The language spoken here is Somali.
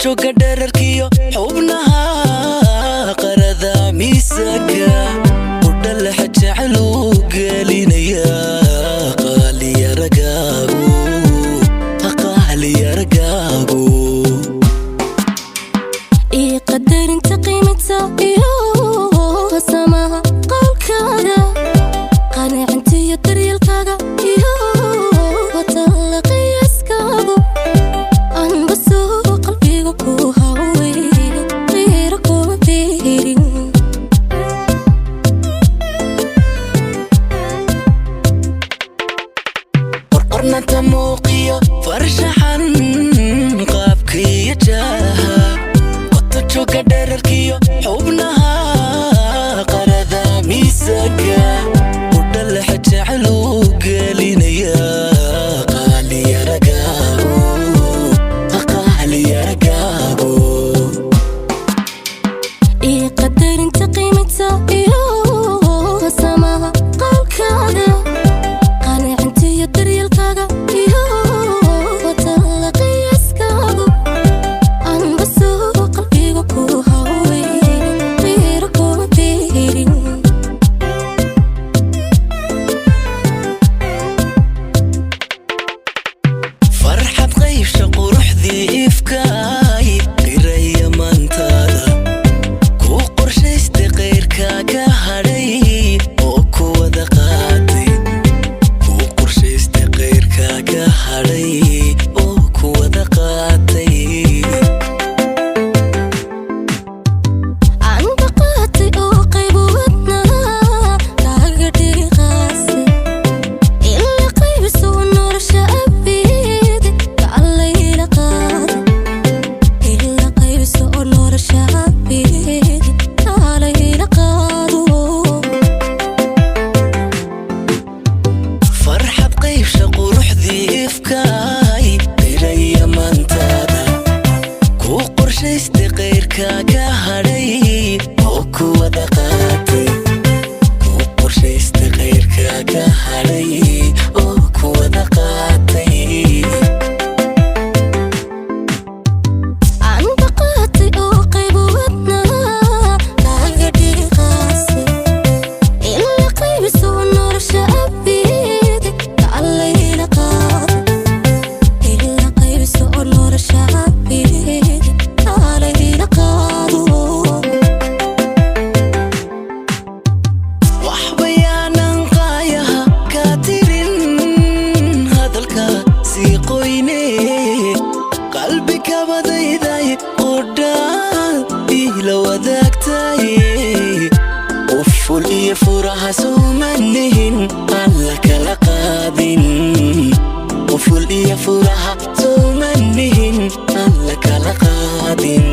jooga dherarkiyo xubnaha qarada miisaga udhalaha jecelu gelinaya qaliyaragaagu ii qadarinta qiimata iyo samaha qowlkaaga qanaacintiyo daryeelkaaga iyo watala qiyaaskaagu anba soo qalbiga ku hawey qiiro kuma biirin qorqornanta muuqiyo farshaxan qaabkiyo jaaha qota jooga dherarkiyo xubnaha qarada miisaga udhalaha jecelu gelinaya qaliyaragaagu ii qadarinta qiimata iyo samaha qowlkaaga qanaacintiyo daryeelkaaga iyo watala qiyaaskaagu anba soo qalbiga ku hawey qiiro kuma biirin farxad qaybsha quruxdii ifkaay qiraya maantaada kuu qorshaystay qayrkaaga hadhay oo ku wada qaatay kuu qorshaystay qayrkaaga hadhay oo ku wada qaatay anba qaatay oo qayb wadnaa kaaga dhiiqaase ila qaybiso nolosha abidi kalayla qaado ila qaybiso nolosha abidi kalayla qaado farxad qaybsha quruxdii ifkaay qiraya maantaada kuu qorshaystay qayrkaaga hadhay oo ku wada qaatay kuu qorshaystay qayrkaaga hadhay oo ku wada qaatay anba qaatay oo qayb wadnaa kaaga dhiiqaase ila qaybiso nolosha abidi kalayla qaado ila qaybiso nolosha abidi kalayla qaado waxbayaanan qaayaha kaa tirin hadalka sii qoyne qalbi kabadayday qudhaa ila wadaagtay uful iyo furaha soomanihin alla kala qaadin uful iyo furaha soomanihin alla kala qaadin